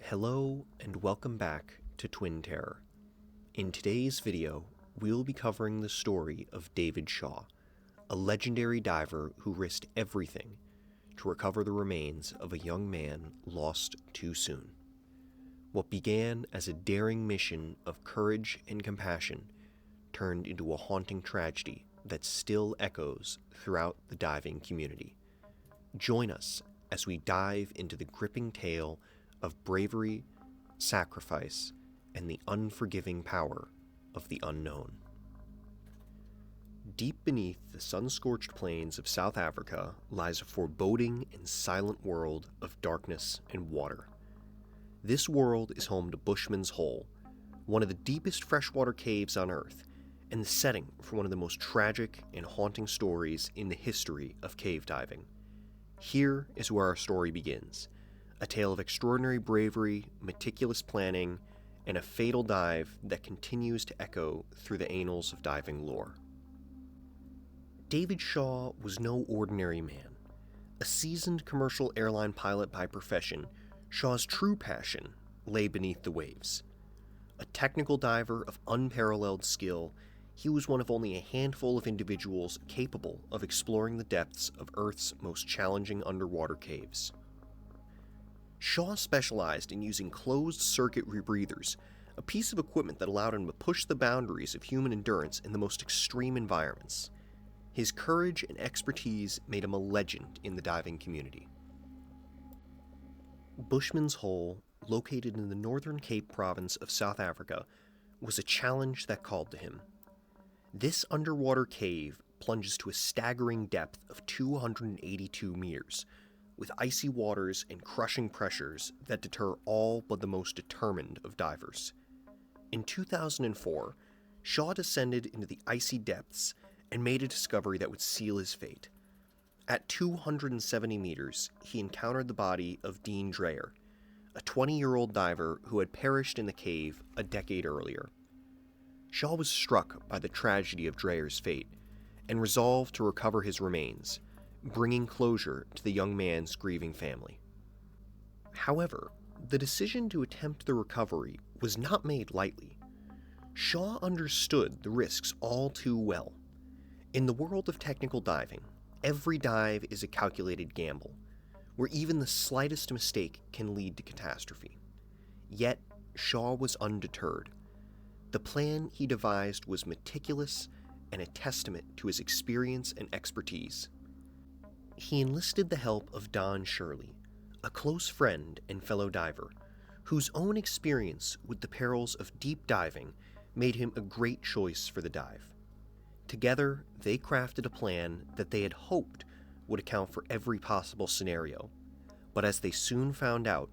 Hello and welcome back to Twin Terror. In today's video, we'll be covering the story of David Shaw, a legendary diver who risked everything to recover the remains of a young man lost too soon. What began as a daring mission of courage and compassion turned into a haunting tragedy that still echoes throughout the diving community. Join us as we dive into the gripping tale of bravery, sacrifice, and the unforgiving power of the unknown. Deep beneath the sun-scorched plains of South Africa lies a foreboding and silent world of darkness and water. This world is home to Bushman's Hole, one of the deepest freshwater caves on Earth, and the setting for one of the most tragic and haunting stories in the history of cave diving. Here is where our story begins, a tale of extraordinary bravery, meticulous planning, and a fatal dive that continues to echo through the annals of diving lore. David Shaw was no ordinary man. A seasoned commercial airline pilot by profession, Shaw's true passion lay beneath the waves. A technical diver of unparalleled skill, he was one of only a handful of individuals capable of exploring the depths of Earth's most challenging underwater caves. Shaw specialized in using closed-circuit rebreathers, a piece of equipment that allowed him to push the boundaries of human endurance in the most extreme environments. His courage and expertise made him a legend in the diving community. Bushman's Hole, located in the northern Cape province of South Africa, was a challenge that called to him. This underwater cave plunges to a staggering depth of 282 meters, with icy waters and crushing pressures that deter all but the most determined of divers. In 2004, Shaw descended into the icy depths and made a discovery that would seal his fate. At 270 meters, he encountered the body of Deon Dreyer, a 20-year-old diver who had perished in the cave a decade earlier. Shaw was struck by the tragedy of Dreyer's fate and resolved to recover his remains, bringing closure to the young man's grieving family. However, the decision to attempt the recovery was not made lightly. Shaw understood the risks all too well. In the world of technical diving, every dive is a calculated gamble, where even the slightest mistake can lead to catastrophe. Yet, Shaw was undeterred. The plan he devised was meticulous and a testament to his experience and expertise. He enlisted the help of Don Shirley, a close friend and fellow diver, whose own experience with the perils of deep diving made him a great choice for the dive. Together, they crafted a plan that they had hoped would account for every possible scenario, but as they soon found out,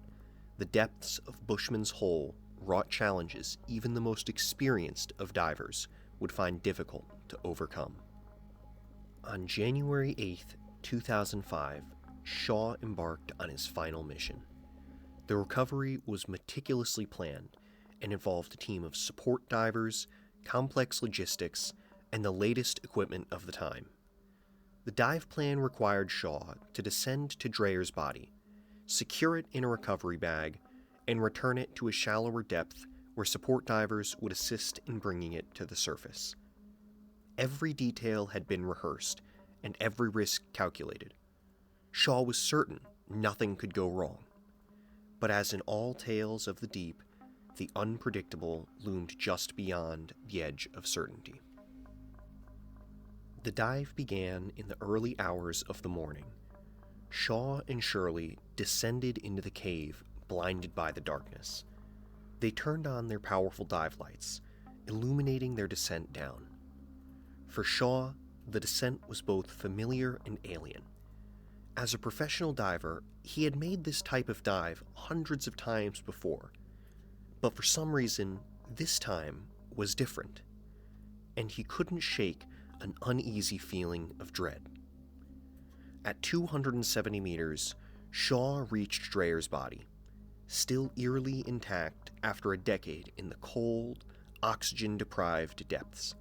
the depths of Bushman's Hole wrought challenges even the most experienced of divers would find difficult to overcome. On January 8th, 2005, Shaw embarked on his final mission. The recovery was meticulously planned and involved a team of support divers, complex logistics, and the latest equipment of the time. The dive plan required Shaw to descend to Dreyer's body, secure it in a recovery bag, and return it to a shallower depth where support divers would assist in bringing it to the surface. Every detail had been rehearsed, and every risk calculated. Shaw was certain nothing could go wrong. But as in all tales of the deep, the unpredictable loomed just beyond the edge of certainty. The dive began in the early hours of the morning. Shaw and Shirley descended into the cave, blinded by the darkness. They turned on their powerful dive lights, illuminating their descent down. For Shaw, the descent was both familiar and alien. As a professional diver, he had made this type of dive hundreds of times before, but for some reason, this time was different, and he couldn't shake an uneasy feeling of dread. At 270 meters, Shaw reached Dreyer's body, still eerily intact after a decade in the cold, oxygen-deprived depths.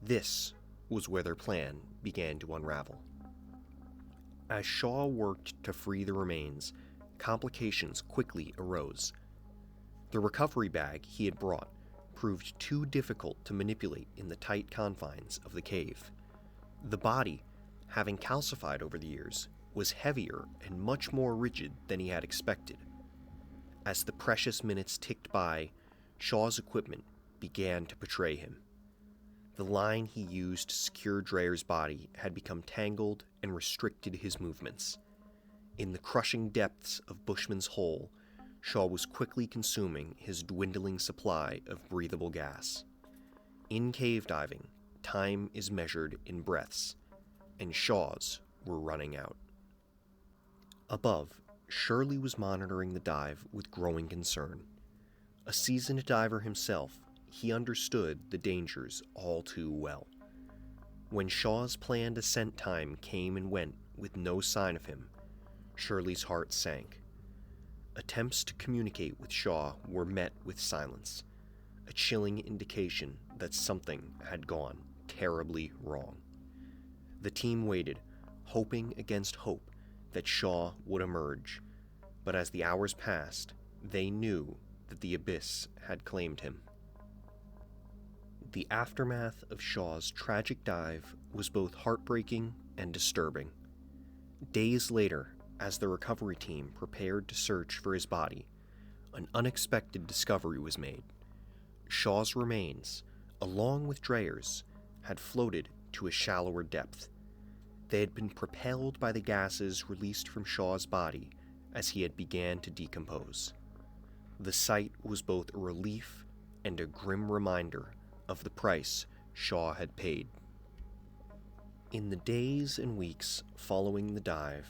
This was where their plan began to unravel. As Shaw worked to free the remains, complications quickly arose. The recovery bag he had brought proved too difficult to manipulate in the tight confines of the cave. The body, having calcified over the years, was heavier and much more rigid than he had expected. As the precious minutes ticked by, Shaw's equipment began to betray him. The line he used to secure Dreyer's body had become tangled and restricted his movements. In the crushing depths of Bushman's hole, Shaw was quickly consuming his dwindling supply of breathable gas. In cave diving, time is measured in breaths, and Shaw's were running out. Above, Shirley was monitoring the dive with growing concern. A seasoned diver himself, he understood the dangers all too well. When Shaw's planned ascent time came and went with no sign of him, Shirley's heart sank. Attempts to communicate with Shaw were met with silence, a chilling indication that something had gone terribly wrong. The team waited, hoping against hope that Shaw would emerge, but as the hours passed, they knew that the abyss had claimed him. The aftermath of Shaw's tragic dive was both heartbreaking and disturbing. Days later, as the recovery team prepared to search for his body, an unexpected discovery was made. Shaw's remains, along with Dreyer's, had floated to a shallower depth. They had been propelled by the gases released from Shaw's body as he had began to decompose. The sight was both a relief and a grim reminder of the price Shaw had paid. In the days and weeks following the dive,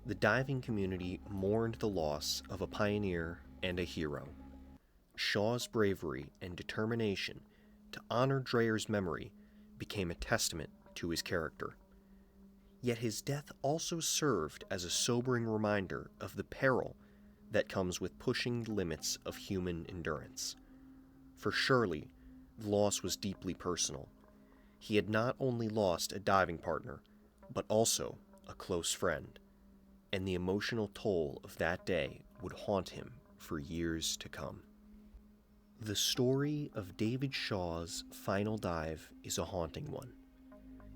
the diving community mourned the loss of a pioneer and a hero. Shaw's bravery and determination to honor Dreyer's memory became a testament to his character. Yet his death also served as a sobering reminder of the peril that comes with pushing the limits of human endurance. For Shirley, the loss was deeply personal. He had not only lost a diving partner, but also a close friend, and the emotional toll of that day would haunt him for years to come. The story of David Shaw's final dive is a haunting one.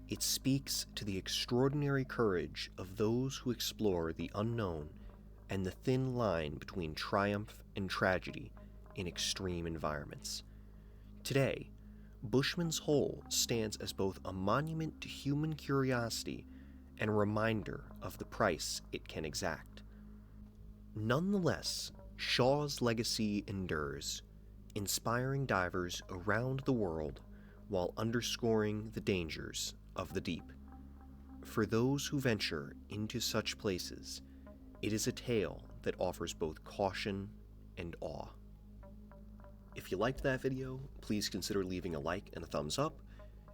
It speaks to the extraordinary courage of those who explore the unknown and the thin line between triumph and tragedy in extreme environments. Today, Bushman's Hole stands as both a monument to human curiosity and a reminder of the price it can exact. Nonetheless, Shaw's legacy endures, inspiring divers around the world while underscoring the dangers of the deep. For those who venture into such places, it is a tale that offers both caution and awe. If you liked that video, please consider leaving a like and a thumbs up,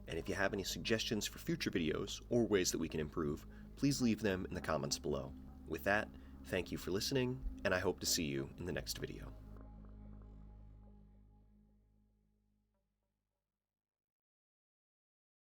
and if you have any suggestions for future videos or ways that we can improve, please leave them in the comments below. With that, thank you for listening, and I hope to see you in the next video.